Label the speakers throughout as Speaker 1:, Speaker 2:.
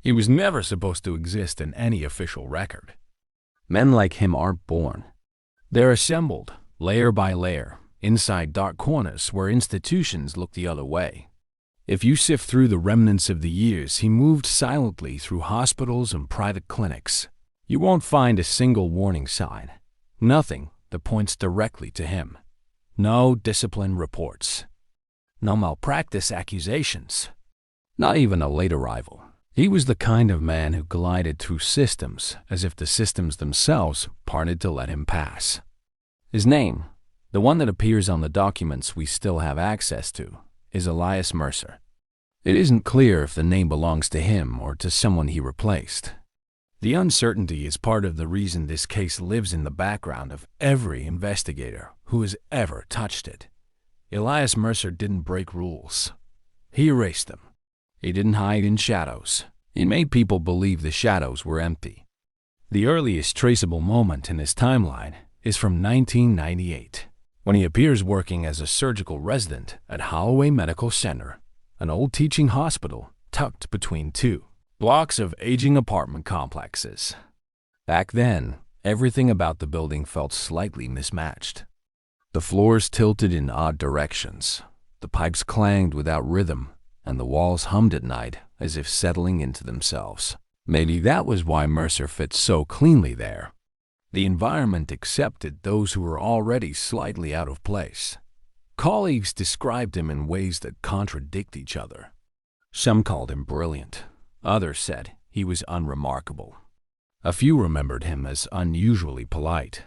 Speaker 1: He was never supposed to exist in any official record.
Speaker 2: Men like him aren't born.
Speaker 1: They're assembled, layer by layer, inside dark corners where institutions look the other way. If you sift through the remnants of the years he moved silently through hospitals and private clinics, you won't find a single warning sign. Nothing that points directly to him. No discipline reports. No malpractice accusations. Not even a late arrival. He was the kind of man who glided through systems as if the systems themselves parted to let him pass. His name, the one that appears on the documents we still have access to, is Elias Mercer. It isn't clear if the name belongs to him or to someone he replaced. The uncertainty is part of the reason this case lives in the background of every investigator who has ever touched it. Elias Mercer didn't break rules. He erased them. He didn't hide in shadows. He made people believe the shadows were empty. The earliest traceable moment in his timeline is from 1998, when he appears working as a surgical resident at Holloway Medical Center, an old teaching hospital tucked between two blocks of aging apartment complexes. Back then, everything about the building felt slightly mismatched. The floors tilted in odd directions, the pipes clanged without rhythm, and the walls hummed at night as if settling into themselves. Maybe that was why Mercer fit so cleanly there. The environment accepted those who were already slightly out of place. Colleagues described him in ways that contradict each other. Some called him brilliant. Others said he was unremarkable. A few remembered him as unusually polite.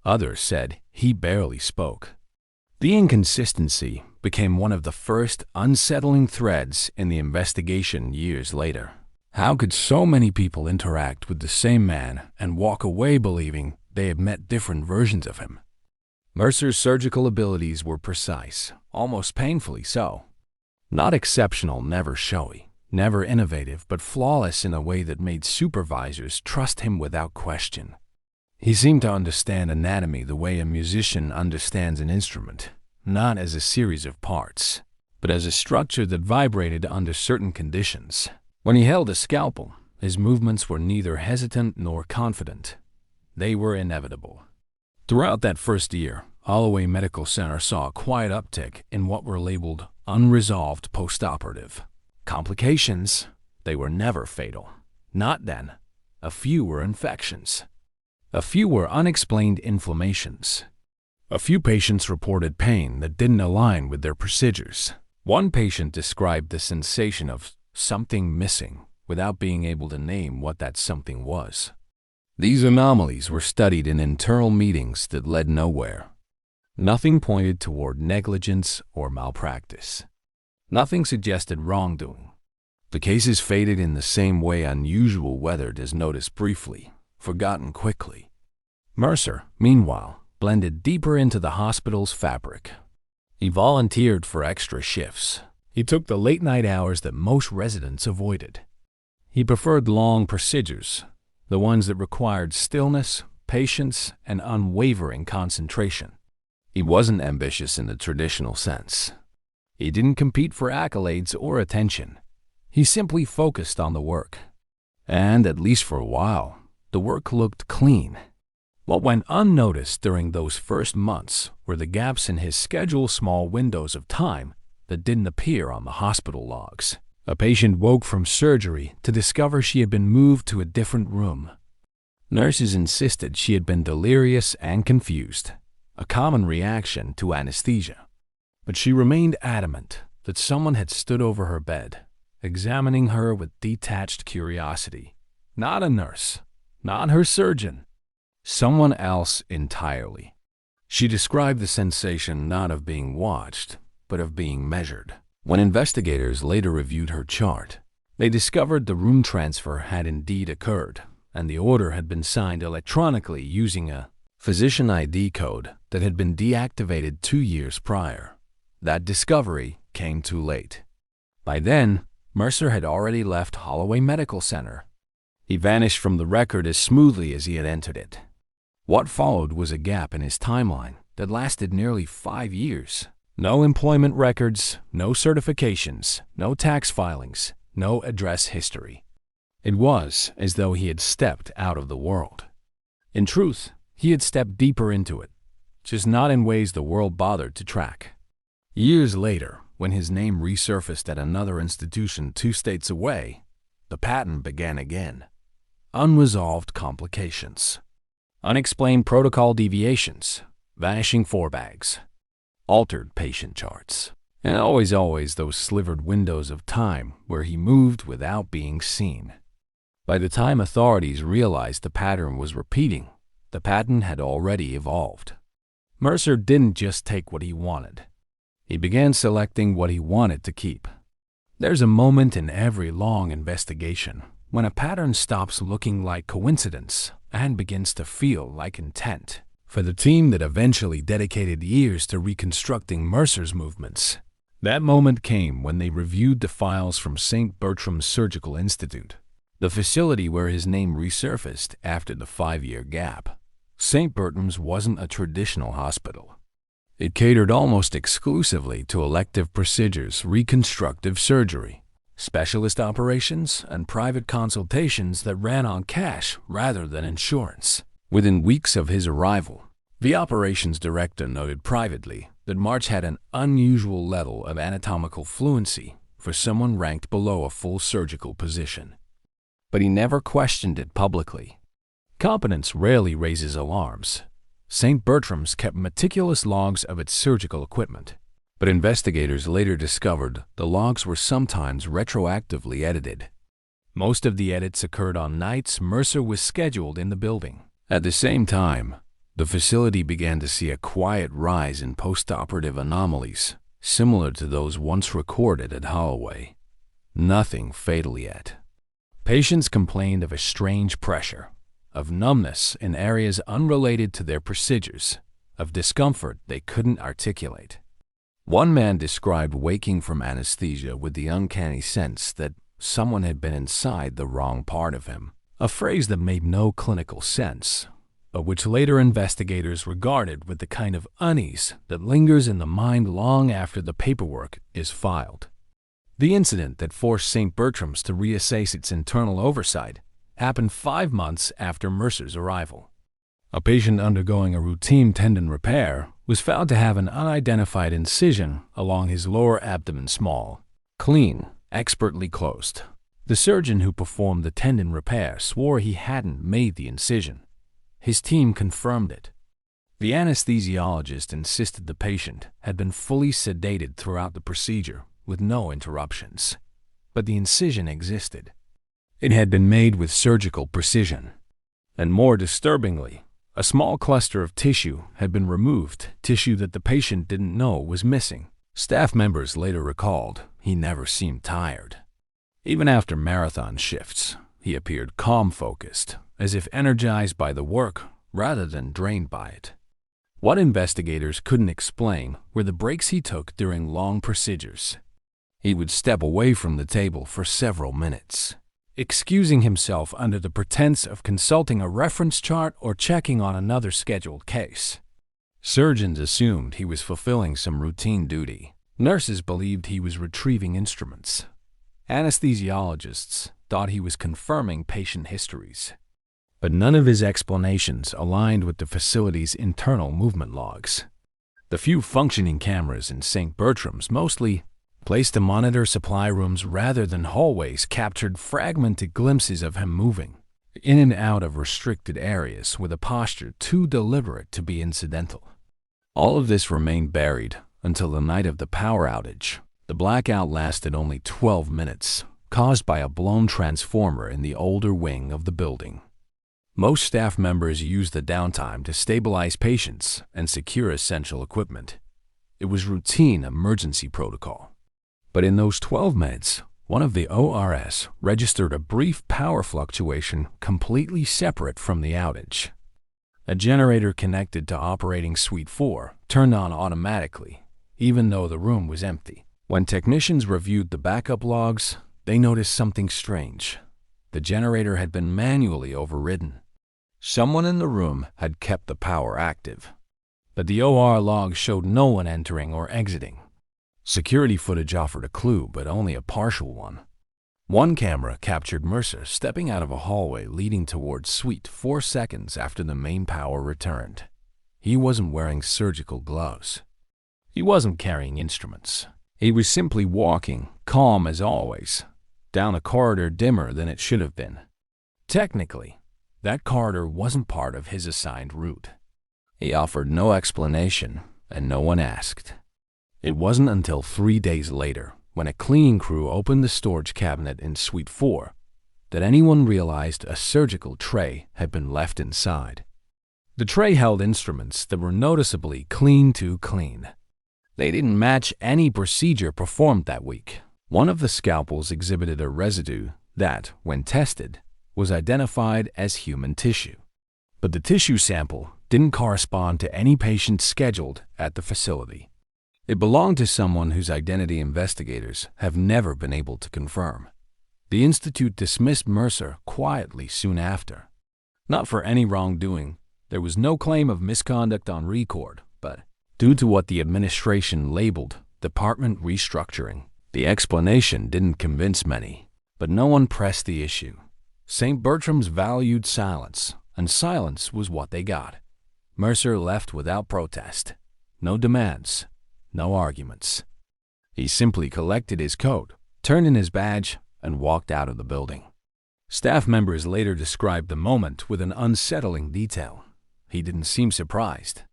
Speaker 1: Others said he barely spoke. The inconsistency became one of the first unsettling threads in the investigation years later. How could so many people interact with the same man and walk away believing they had met different versions of him? Mercer's surgical abilities were precise, almost painfully so. Not exceptional, never showy, never innovative, but flawless in a way that made supervisors trust him without question. He seemed to understand anatomy the way a musician understands an instrument, not as a series of parts, but as a structure that vibrated under certain conditions. When he held a scalpel, his movements were neither hesitant nor confident. They were inevitable. Throughout that first year, Holloway Medical Center saw a quiet uptick in what were labeled unresolved postoperative complications. They were never fatal. Not then. A few were infections. A few were unexplained inflammations. A few patients reported pain that didn't align with their procedures. One patient described the sensation of something missing without being able to name what that something was. These anomalies were studied in internal meetings that led nowhere. Nothing pointed toward negligence or malpractice. Nothing suggested wrongdoing. The cases faded in the same way unusual weather is noticed briefly, forgotten quickly. Mercer, meanwhile, blended deeper into the hospital's fabric. He volunteered for extra shifts. He took the late-night hours that most residents avoided. He preferred long procedures, the ones that required stillness, patience, and unwavering concentration. He wasn't ambitious in the traditional sense. He didn't compete for accolades or attention. He simply focused on the work. And, at least for a while, the work looked clean. What went unnoticed during those first months were the gaps in his schedule's small windows of time that didn't appear on the hospital logs. A patient woke from surgery to discover she had been moved to a different room. Nurses insisted she had been delirious and confused, a common reaction to anesthesia. But she remained adamant that someone had stood over her bed, examining her with detached curiosity. Not a nurse, not her surgeon, someone else entirely. She described the sensation not of being watched, but of being measured. When investigators later reviewed her chart, they discovered the room transfer had indeed occurred, and the order had been signed electronically using a physician ID code that had been deactivated 2 years prior. That discovery came too late. By then, Mercer had already left Holloway Medical Center. He vanished from the record as smoothly as he had entered it. What followed was a gap in his timeline that lasted nearly 5 years. No employment records, no certifications, no tax filings, no address history. It was as though he had stepped out of the world. In truth, he had stepped deeper into it, just not in ways the world bothered to track. Years later, when his name resurfaced at another institution 2 states away, the pattern began again. Unresolved complications. Unexplained protocol deviations, vanishing forebags, altered patient charts, and always those slivered windows of time where he moved without being seen. By the time authorities realized the pattern was repeating, the pattern had already evolved. Mercer didn't just take what he wanted. He began selecting what he wanted to keep. There's a moment in every long investigation when a pattern stops looking like coincidence and begins to feel like intent. For the team that eventually dedicated years to reconstructing Mercer's movements, that moment came when they reviewed the files from St. Bertram's Surgical Institute, the facility where his name resurfaced after the 5-year gap. St. Bertram's wasn't a traditional hospital. It catered almost exclusively to elective procedures, reconstructive surgery, specialist operations, and private consultations that ran on cash rather than insurance. Within weeks of his arrival, the operations director noted privately that March had an unusual level of anatomical fluency for someone ranked below a full surgical position. But he never questioned it publicly. Competence rarely raises alarms. St. Bertram's kept meticulous logs of its surgical equipment, but investigators later discovered the logs were sometimes retroactively edited. Most of the edits occurred on nights Mercer was scheduled in the building. At the same time, the facility began to see a quiet rise in post-operative anomalies, similar to those once recorded at Holloway. Nothing fatal yet. Patients complained of a strange pressure, of numbness in areas unrelated to their procedures, of discomfort they couldn't articulate. One man described waking from anesthesia with the uncanny sense that someone had been inside the wrong part of him, a phrase that made no clinical sense, but which later investigators regarded with the kind of unease that lingers in the mind long after the paperwork is filed. The incident that forced St. Bertram's to reassess its internal oversight happened 5 months after Mercer's arrival. A patient undergoing a routine tendon repair was found to have an unidentified incision along his lower abdomen, small, clean, expertly closed. The surgeon who performed the tendon repair swore he hadn't made the incision. His team confirmed it. The anesthesiologist insisted the patient had been fully sedated throughout the procedure with no interruptions. But the incision existed. It had been made with surgical precision. And more disturbingly, a small cluster of tissue had been removed, tissue that the patient didn't know was missing. Staff members later recalled he never seemed tired. Even after marathon shifts, he appeared calm-focused, as if energized by the work rather than drained by it. What investigators couldn't explain were the breaks he took during long procedures. He would step away from the table for several minutes, excusing himself under the pretense of consulting a reference chart or checking on another scheduled case. Surgeons assumed he was fulfilling some routine duty. Nurses believed he was retrieving instruments. Anesthesiologists thought he was confirming patient histories. But none of his explanations aligned with the facility's internal movement logs. The few functioning cameras in St. Bertram's, mostly placed to monitor supply rooms rather than hallways, captured fragmented glimpses of him moving in and out of restricted areas with a posture too deliberate to be incidental. All of this remained buried until the night of the power outage. The blackout lasted only 12 minutes, caused by a blown transformer in the older wing of the building. Most staff members used the downtime to stabilize patients and secure essential equipment. It was routine emergency protocol. But in those 12 minutes, one of the ORS registered a brief power fluctuation completely separate from the outage. A generator connected to operating suite 4 turned on automatically, even though the room was empty. When technicians reviewed the backup logs, they noticed something strange. The generator had been manually overridden. Someone in the room had kept the power active, but the OR log showed no one entering or exiting. Security footage offered a clue, but only a partial one. One camera captured Mercer stepping out of a hallway leading towards Suite 4 seconds after the main power returned. He wasn't wearing surgical gloves. He wasn't carrying instruments. He was simply walking, calm as always, down a corridor dimmer than it should have been. Technically, that corridor wasn't part of his assigned route. He offered no explanation, and no one asked. It wasn't until 3 days later, when a cleaning crew opened the storage cabinet in Suite 4, that anyone realized a surgical tray had been left inside. The tray held instruments that were noticeably clean to clean. They didn't match any procedure performed that week. One of the scalpels exhibited a residue that, when tested, was identified as human tissue. But the tissue sample didn't correspond to any patient scheduled at the facility. It belonged to someone whose identity investigators have never been able to confirm. The institute dismissed Mercer quietly soon after. Not for any wrongdoing. There was no claim of misconduct on record, but due to what the administration labeled department restructuring, the explanation didn't convince many. But no one pressed the issue. St. Bertram's valued silence, and silence was what they got. Mercer left without protest. No demands, no arguments. He simply collected his coat, turned in his badge, and walked out of the building. Staff members later described the moment with an unsettling detail. He didn't seem surprised,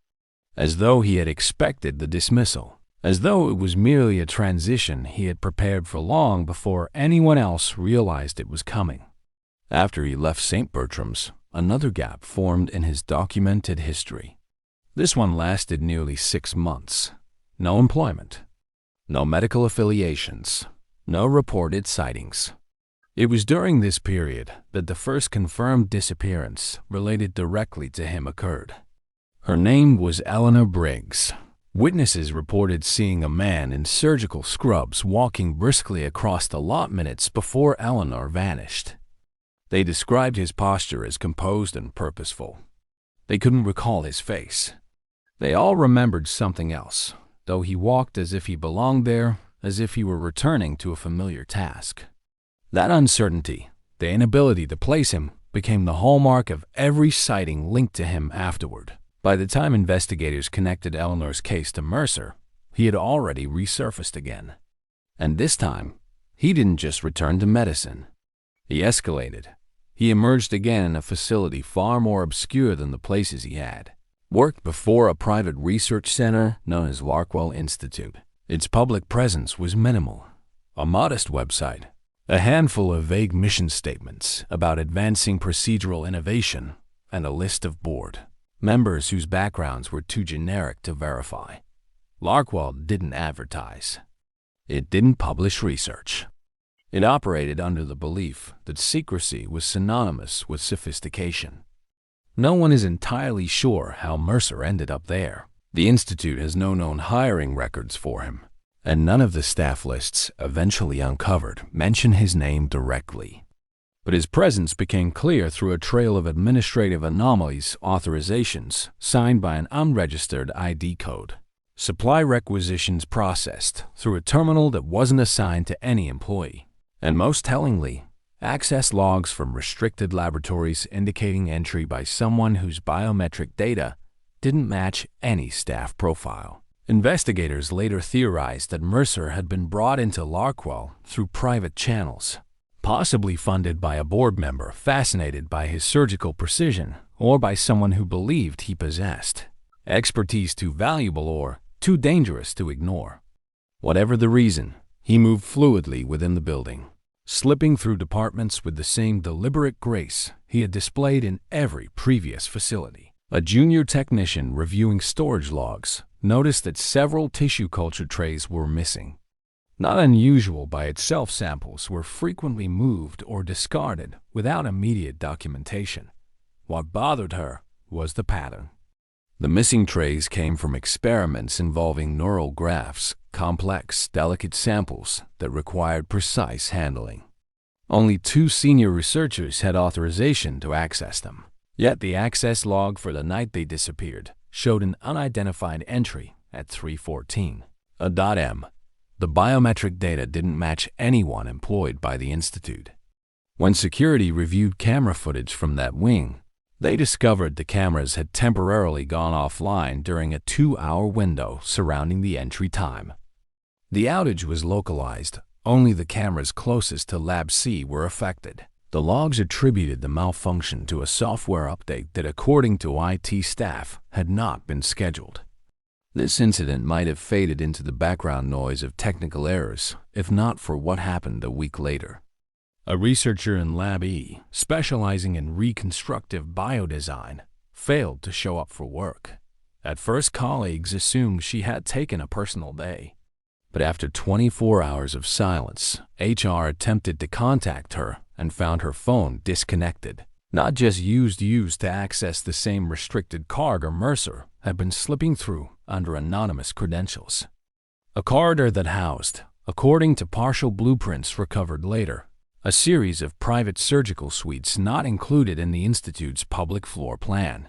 Speaker 1: as though he had expected the dismissal, as though it was merely a transition he had prepared for long before anyone else realized it was coming. After he left St. Bertram's, another gap formed in his documented history. This one lasted nearly 6 months. No employment, no medical affiliations, no reported sightings. It was during this period that the first confirmed disappearance related directly to him occurred. Her name was Eleanor Briggs. Witnesses reported seeing a man in surgical scrubs walking briskly across the lot minutes before Eleanor vanished. They described his posture as composed and purposeful. They couldn't recall his face. They all remembered something else, though he walked as if he belonged there, as if he were returning to a familiar task. That uncertainty, the inability to place him, became the hallmark of every sighting linked to him afterward. By the time investigators connected Eleanor's case to Mercer, he had already resurfaced again. And this time, he didn't just return to medicine. He escalated. He emerged again in a facility far more obscure than the places he had. Worked before a private research center known as Larkwell Institute. Its public presence was minimal. A modest website, a handful of vague mission statements about advancing procedural innovation, and a list of board members whose backgrounds were too generic to verify. Larkwell didn't advertise. It didn't publish research. It operated under the belief that secrecy was synonymous with sophistication. No one is entirely sure how Mercer ended up there. The Institute has no known hiring records for him, and none of the staff lists eventually uncovered mention his name directly. But his presence became clear through a trail of administrative anomalies authorizations signed by an unregistered ID code. Supply requisitions processed through a terminal that wasn't assigned to any employee. And most tellingly, access logs from restricted laboratories indicating entry by someone whose biometric data didn't match any staff profile. Investigators later theorized that Mercer had been brought into Larkwell through private channels, possibly funded by a board member fascinated by his surgical precision or by someone who believed he possessed expertise too valuable or too dangerous to ignore. Whatever the reason, he moved fluidly within the building, slipping through departments with the same deliberate grace he had displayed in every previous facility. A junior technician reviewing storage logs noticed that several tissue culture trays were missing. Not unusual by itself, samples were frequently moved or discarded without immediate documentation. What bothered her was the pattern. The missing trays came from experiments involving neural grafts, complex, delicate samples that required precise handling. Only 2 senior researchers had authorization to access them. Yet the access log for the night they disappeared showed an unidentified entry at 3:14. A .m, the biometric data didn't match anyone employed by the Institute. When security reviewed camera footage from that wing, they discovered the cameras had temporarily gone offline during a 2-hour window surrounding the entry time. The outage was localized. Only the cameras closest to Lab C were affected. The logs attributed the malfunction to a software update that, according to IT staff, had not been scheduled. This incident might have faded into the background noise of technical errors, if not for what happened a week later. A researcher in Lab E, specializing in reconstructive biodesign, failed to show up for work. At first, colleagues assumed she had taken a personal day. But after 24 hours of silence, HR attempted to contact her and found her phone disconnected. Not just used to access the same restricted corridor Mercer had been slipping through under anonymous credentials. A corridor that housed, according to partial blueprints recovered later, a series of private surgical suites not included in the Institute's public floor plan.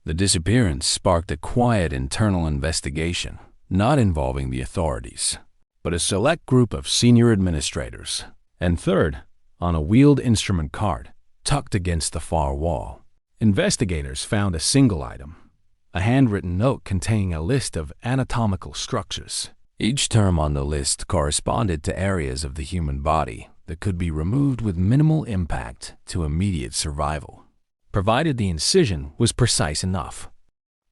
Speaker 1: The disappearance sparked a quiet internal investigation, not involving the authorities, but a select group of senior administrators. And third, on a wheeled instrument cart, tucked against the far wall, investigators found a single item, a handwritten note containing a list of anatomical structures. Each term on the list corresponded to areas of the human body that could be removed with minimal impact to immediate survival, provided the incision was precise enough.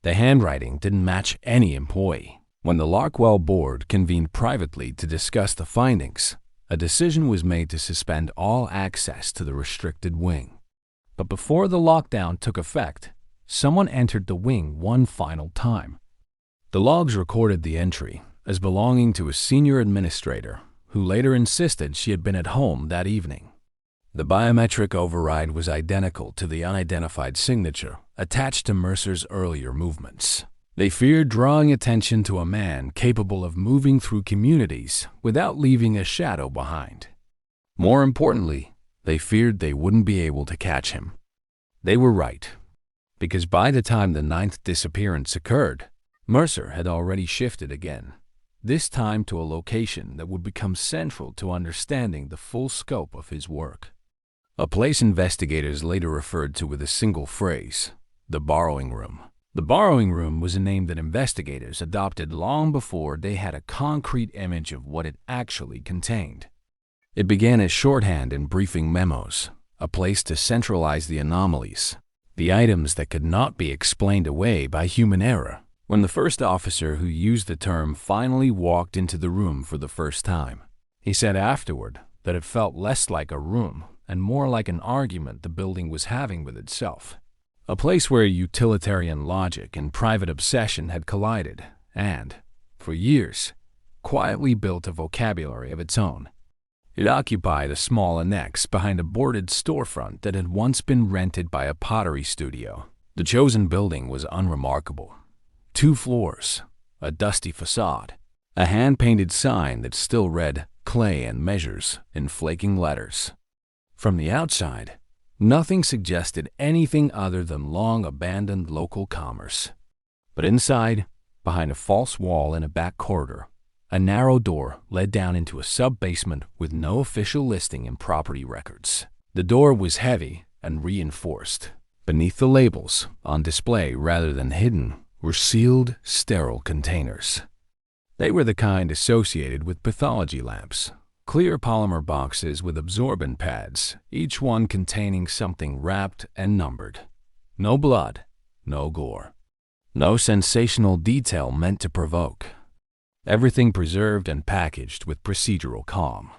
Speaker 1: The handwriting didn't match any employee. When the Larkwell board convened privately to discuss the findings, a decision was made to suspend all access to the restricted wing. But before the lockdown took effect, someone entered the wing one final time. The logs recorded the entry as belonging to a senior administrator who later insisted she had been at home that evening. The biometric override was identical to the unidentified signature attached to Mercer's earlier movements. They feared drawing attention to a man capable of moving through communities without leaving a shadow behind. More importantly, they feared they wouldn't be able to catch him. They were right, because by the time the 9th disappearance occurred, Mercer had already shifted again, this time to a location that would become central to understanding the full scope of his work. A place investigators later referred to with a single phrase, the borrowing room. The borrowing room was a name that investigators adopted long before they had a concrete image of what it actually contained. It began as shorthand in briefing memos, a place to centralize the anomalies, the items that could not be explained away by human error. When the first officer who used the term finally walked into the room for the first time, he said afterward that it felt less like a room and more like an argument the building was having with itself. A place where utilitarian logic and private obsession had collided and, for years, quietly built a vocabulary of its own. It occupied a small annex behind a boarded storefront that had once been rented by a pottery studio. The chosen building was unremarkable. 2 floors, a dusty facade, a hand-painted sign that still read "Clay and Measures" in flaking letters. From the outside, nothing suggested anything other than long-abandoned local commerce. But inside, behind a false wall in a back corridor, a narrow door led down into a sub-basement with no official listing in property records. The door was heavy and reinforced. Beneath the labels, on display rather than hidden, were sealed, sterile containers. They were the kind associated with pathology labs, clear polymer boxes with absorbent pads, each one containing something wrapped and numbered. No blood, no gore, no sensational detail meant to provoke. Everything preserved and packaged with procedural calm.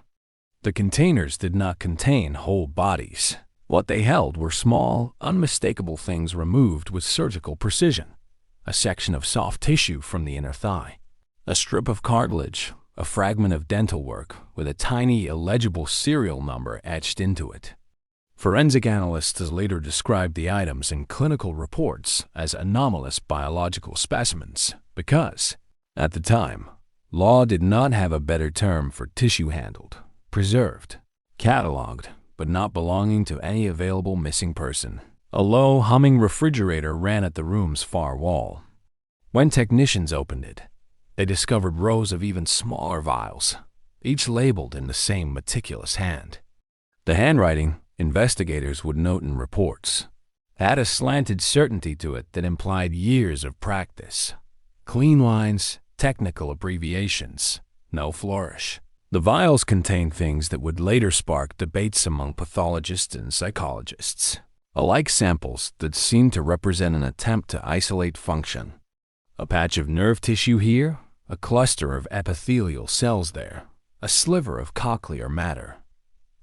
Speaker 1: The containers did not contain whole bodies. What they held were small, unmistakable things removed with surgical precision. A section of soft tissue from the inner thigh, a strip of cartilage, a fragment of dental work with a tiny, illegible serial number etched into it. Forensic analysts later described the items in clinical reports as anomalous biological specimens because, at the time, law did not have a better term for tissue handled, preserved, cataloged, but not belonging to any available missing person. A low, humming refrigerator ran at the room's far wall. When technicians opened it, They discovered rows of even smaller vials, each labeled in the same meticulous hand. The handwriting, investigators would note in reports, had a slanted certainty to it that implied years of practice. Clean lines, technical abbreviations, no flourish. The vials contained things that would later spark debates among pathologists and psychologists, alike samples that seemed to represent an attempt to isolate function. A patch of nerve tissue here, a cluster of epithelial cells there, a sliver of cochlear matter.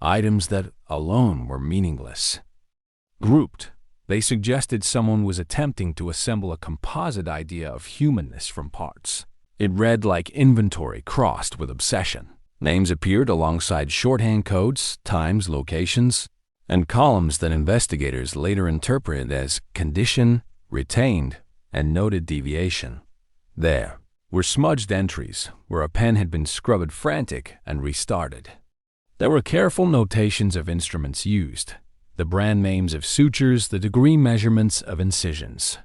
Speaker 1: Items that alone were meaningless. Grouped, they suggested someone was attempting to assemble a composite idea of humanness from parts. It read like inventory crossed with obsession. Names appeared alongside shorthand codes, times, locations, and columns that investigators later interpreted as condition, retained, and noted deviation. There were smudged entries where a pen had been scrubbed frantic and restarted. There were careful notations of instruments used, the brand names of sutures, the degree measurements of incisions.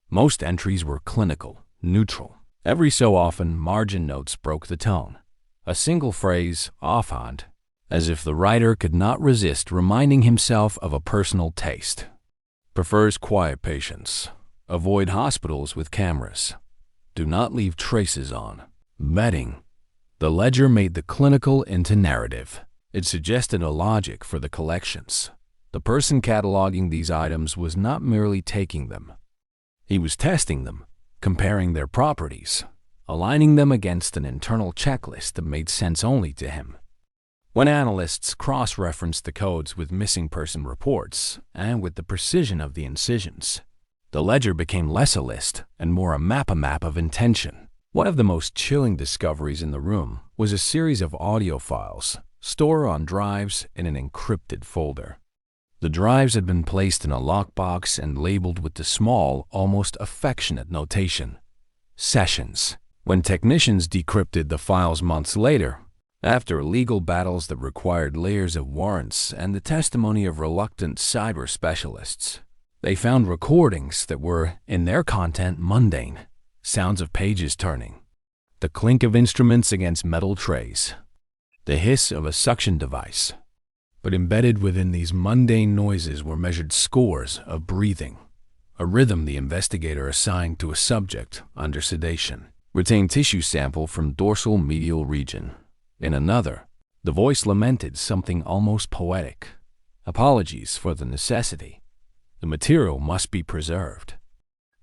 Speaker 1: Most entries were clinical, neutral. Every so often, margin notes broke the tone. A single phrase, offhand, as if the writer could not resist reminding himself of a personal taste. Prefers quiet patients. Avoid hospitals with cameras. Do not leave traces on. Bedding. The ledger made the clinical into narrative. It suggested a logic for the collections. The person cataloging these items was not merely taking them. He was testing them, comparing their properties, aligning them against an internal checklist that made sense only to him. When analysts cross-referenced the codes with missing person reports and with the precision of the incisions, the ledger became less a list and more a map of intention. One of the most chilling discoveries in the room was a series of audio files stored on drives in an encrypted folder. The drives had been placed in a lockbox and labeled with the small, almost affectionate notation, Sessions. When technicians decrypted the files months later, after legal battles that required layers of warrants and the testimony of reluctant cyber specialists, they found recordings that were, in their content, mundane. Sounds of pages turning, the clink of instruments against metal trays, the hiss of a suction device. But embedded within these mundane noises were measured scores of breathing, a rhythm the investigator assigned to a subject under sedation. Retained tissue sample from dorsal medial region. In another, the voice lamented something almost poetic. Apologies for the necessity. The material must be preserved.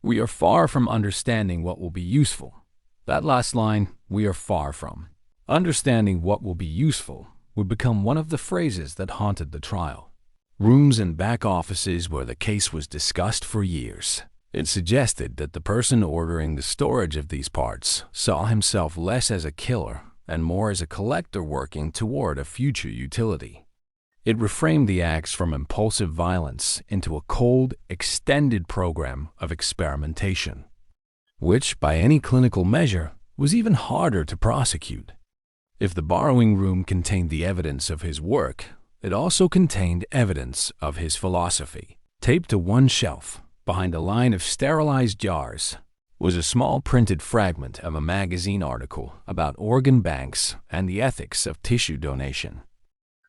Speaker 1: We are far from understanding what will be useful. That last line, we are far from. Understanding what will be useful would become one of the phrases that haunted the trial. Rooms and back offices where the case was discussed for years. It suggested that the person ordering the storage of these parts saw himself less as a killer and more as a collector working toward a future utility. It reframed the acts from impulsive violence into a cold, extended program of experimentation, which, by any clinical measure, was even harder to prosecute. If the borrowing room contained the evidence of his work, it also contained evidence of his philosophy. Taped to one shelf, behind a line of sterilized jars, was a small printed fragment of a magazine article about organ banks and the ethics of tissue donation.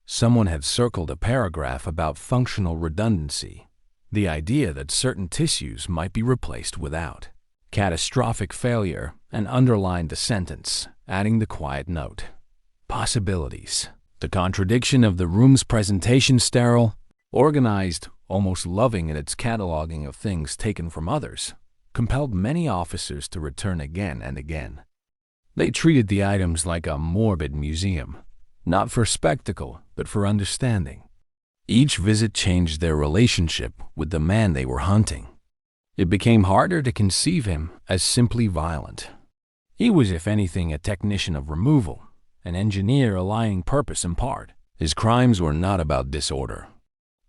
Speaker 1: Someone had circled a paragraph about functional redundancy, the idea that certain tissues might be replaced without catastrophic failure, and underlined the sentence, adding the quiet note, possibilities. The contradiction of the room's presentation, sterile, organized, almost loving in its cataloging of things taken from others, compelled many officers to return again and again. They treated the items like a morbid museum, not for spectacle, but for understanding. Each visit changed their relationship with the man they were hunting. It became harder to conceive him as simply violent. He was, if anything, a technician of removal, an engineer aligning purpose and part. His crimes were not about disorder.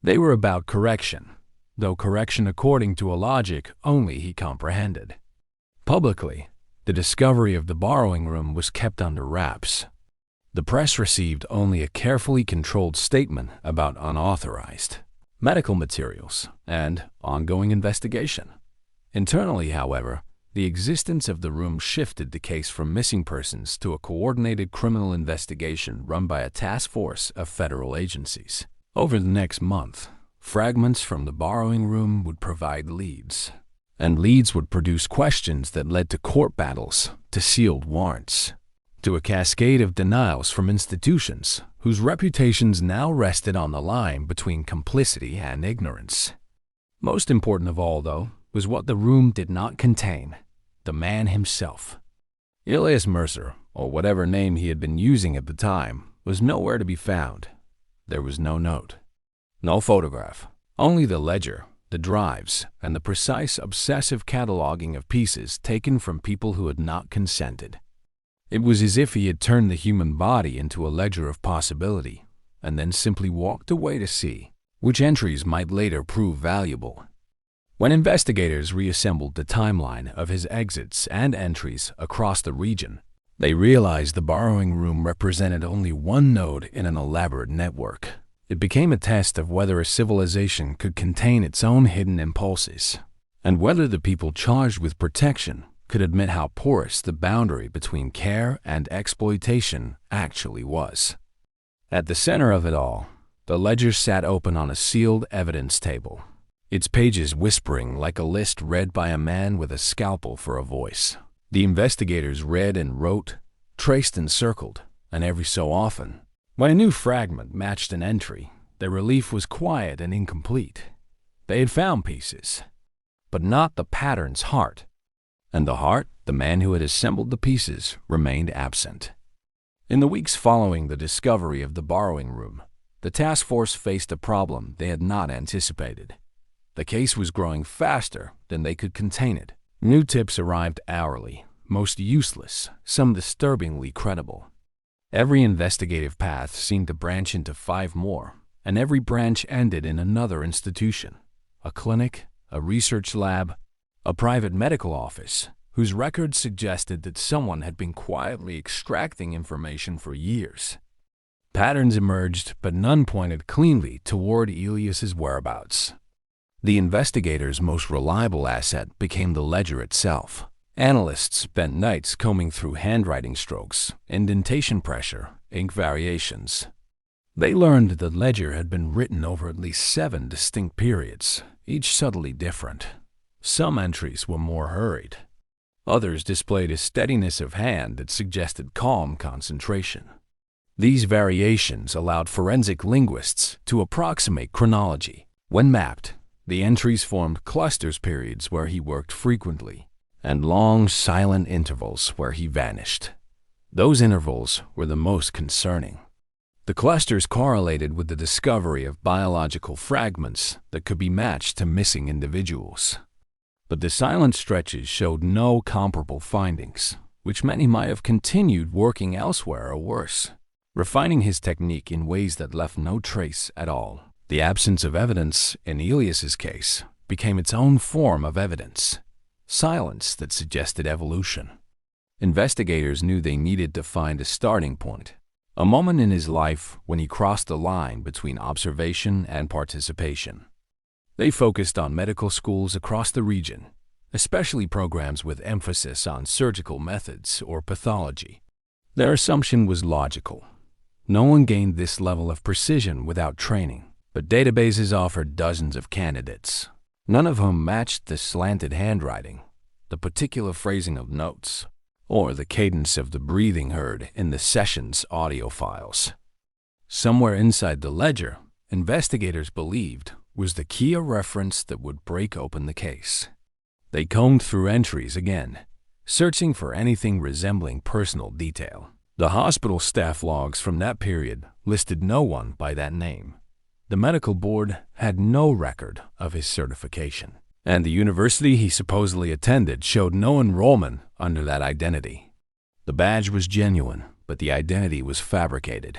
Speaker 1: They were about correction, though correction according to a logic only he comprehended. Publicly, the discovery of the borrowing room was kept under wraps. The press received only a carefully controlled statement about unauthorized medical materials and ongoing investigation. Internally, however, The existence of the room shifted the case from missing persons to a coordinated criminal investigation run by a task force of federal agencies. Over the next month, fragments from the borrowing room would provide leads, and leads would produce questions that led to court battles, to sealed warrants, to a cascade of denials from institutions whose reputations now rested on the line between complicity and ignorance. Most important of all, though, was what the room did not contain: the man himself. Elias Mercer, or whatever name he had been using at the time, was nowhere to be found. There was no note, no photograph, only the ledger, the drives, and the precise, obsessive cataloging of pieces taken from people who had not consented. It was as if he had turned the human body into a ledger of possibility, and then simply walked away to see which entries might later prove valuable. When investigators reassembled the timeline of his exits and entries across the region, they realized the borrowing room represented only one node in an elaborate network. It became a test of whether a civilization could contain its own hidden impulses, and whether the people charged with protection could admit how porous the boundary between care and exploitation actually was. At the center of it all, the ledger sat open on a sealed evidence table, its pages whispering like a list read by a man with a scalpel for a voice. The investigators read and wrote, traced and circled, and every so often, when a new fragment matched an entry, their relief was quiet and incomplete. They had found pieces, but not the pattern's heart. And the heart, the man who had assembled the pieces, remained absent. In the weeks following the discovery of the borrowing room, the task force faced a problem they had not anticipated. The case was growing faster than they could contain it. New tips arrived hourly, most useless, some disturbingly credible. Every investigative path seemed to branch into 5 more, and every branch ended in another institution: a clinic, a research lab, a private medical office, whose records suggested that someone had been quietly extracting information for years. Patterns emerged, but none pointed cleanly toward Elias's whereabouts. The investigators' most reliable asset became the ledger itself. Analysts spent nights combing through handwriting strokes, indentation pressure, ink variations. They learned the ledger had been written over at least 7 distinct periods, each subtly different. Some entries were more hurried. Others displayed a steadiness of hand that suggested calm concentration. These variations allowed forensic linguists to approximate chronology. When mapped, the entries formed clusters periods where he worked frequently, and long, silent intervals where he vanished. Those intervals were the most concerning. The clusters correlated with the discovery of biological fragments that could be matched to missing individuals. But the silent stretches showed no comparable findings, which meant he might have continued working elsewhere or worse, refining his technique in ways that left no trace at all. The absence of evidence in Elias's case became its own form of evidence, silence that suggested evolution. Investigators knew they needed to find a starting point, a moment in his life when he crossed the line between observation and participation. They focused on medical schools across the region, especially programs with emphasis on surgical methods or pathology. Their assumption was logical. No one gained this level of precision without training, but databases offered dozens of candidates, none of whom matched the slanted handwriting, the particular phrasing of notes, or the cadence of the breathing heard in the session's audio files. Somewhere inside the ledger, investigators believed, was the key of reference that would break open the case. They combed through entries again, searching for anything resembling personal detail. The hospital staff logs from that period listed no one by that name. The medical board had no record of his certification, and the university he supposedly attended showed no enrollment under that identity. The badge was genuine, but the identity was fabricated.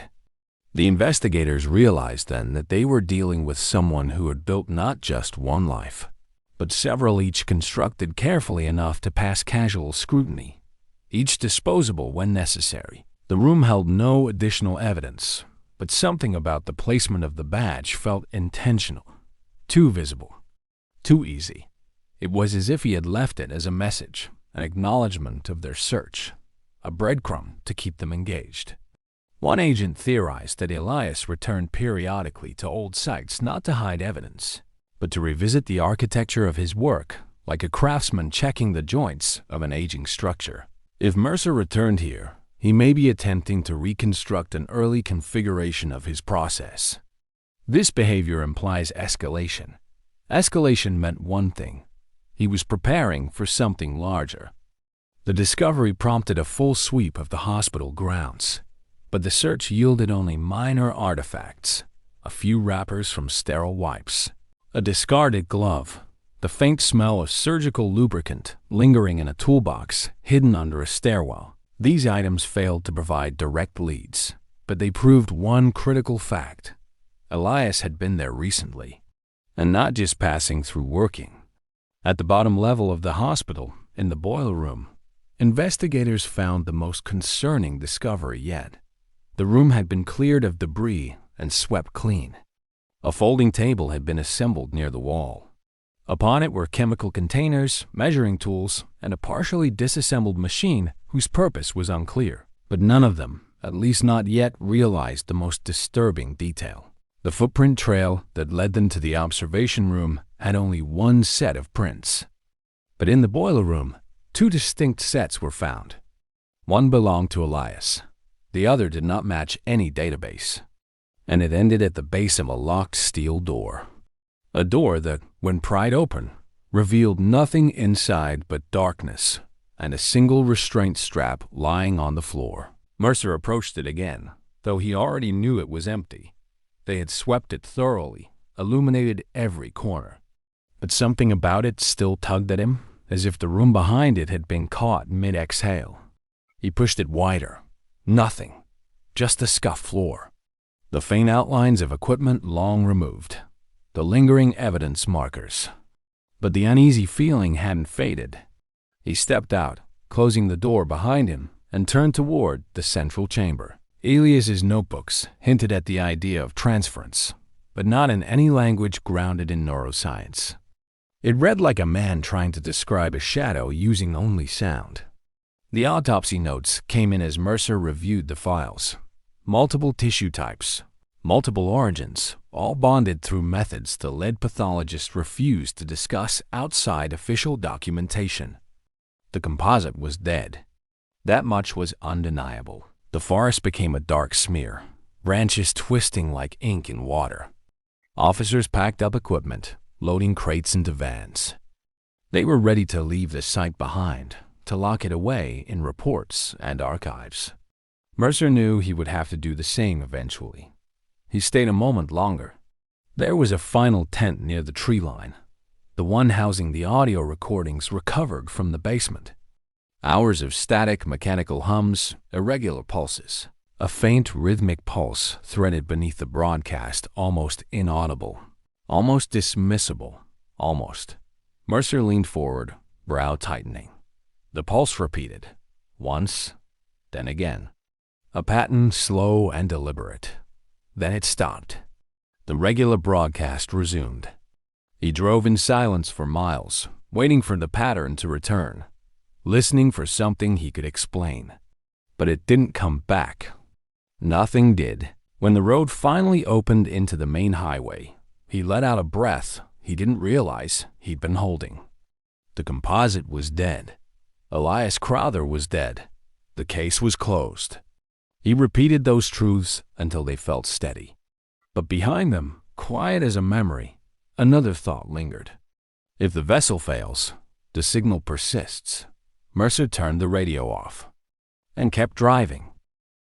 Speaker 1: The investigators realized then that they were dealing with someone who had built not just one life, but several, each constructed carefully enough to pass casual scrutiny, each disposable when necessary. The room held no additional evidence, but something about the placement of the badge felt intentional, too visible, too easy. It was as if he had left it as a message, an acknowledgement of their search, a breadcrumb to keep them engaged. One agent theorized that Elias returned periodically to old sites not to hide evidence, but to revisit the architecture of his work, like a craftsman checking the joints of an aging structure. If Mercer returned here, he may be attempting to reconstruct an early configuration of his process. This behavior implies escalation. Escalation meant one thing: he was preparing for something larger. The discovery prompted a full sweep of the hospital grounds, but the search yielded only minor artifacts: a few wrappers from sterile wipes, a discarded glove, the faint smell of surgical lubricant lingering in a toolbox hidden under a stairwell. These items failed to provide direct leads, but they proved one critical fact: Elias had been there recently, and not just passing through working. At the bottom level of the hospital, in the boiler room, investigators found the most concerning discovery yet. The room had been cleared of debris and swept clean. A folding table had been assembled near the wall. Upon it were chemical containers, measuring tools, and a partially disassembled machine whose purpose was unclear. But none of them, at least not yet, realized the most disturbing detail. The footprint trail that led them to the observation room had only one set of prints. But in the boiler room, two distinct sets were found. One belonged to Elias. The other did not match any database, and it ended at the base of a locked steel door. A door that, when pried open, revealed nothing inside but darkness and a single restraint strap lying on the floor. Mercer approached it again, though he already knew it was empty. They had swept it thoroughly, illuminated every corner. But something about it still tugged at him, as if the room behind it had been caught mid-exhale. He pushed it wider. Nothing, just the scuffed floor, the faint outlines of equipment long removed, the lingering evidence markers. But the uneasy feeling hadn't faded. He stepped out, closing the door behind him, and turned toward the central chamber. Elias's notebooks hinted at the idea of transference, but not in any language grounded in neuroscience. It read like a man trying to describe a shadow using only sound. The autopsy notes came in as Mercer reviewed the files. Multiple tissue types, multiple origins, all bonded through methods the lead pathologists refused to discuss outside official documentation. The composite was dead. That much was undeniable. The forest became a dark smear, branches twisting like ink in water. Officers packed up equipment, loading crates into vans. They were ready to leave the site behind, to lock it away in reports and archives. Mercer knew he would have to do the same eventually. He stayed a moment longer. There was a final tent near the tree line, the one housing the audio recordings recovered from the basement. Hours of static mechanical hums, irregular pulses. A faint rhythmic pulse threaded beneath the broadcast, almost inaudible, almost dismissible, almost. Mercer leaned forward, brow tightening. The pulse repeated, once, then again. A pattern slow and deliberate. Then it stopped. The regular broadcast resumed. He drove in silence for miles, waiting for the pattern to return, listening for something he could explain. But it didn't come back. Nothing did. When the road finally opened into the main highway, he let out a breath he didn't realize he'd been holding. The composite was dead. Elias Crowther was dead. The case was closed. He repeated those truths until they felt steady. But behind them, quiet as a memory, another thought lingered. If the vessel fails, the signal persists. Mercer turned the radio off and kept driving.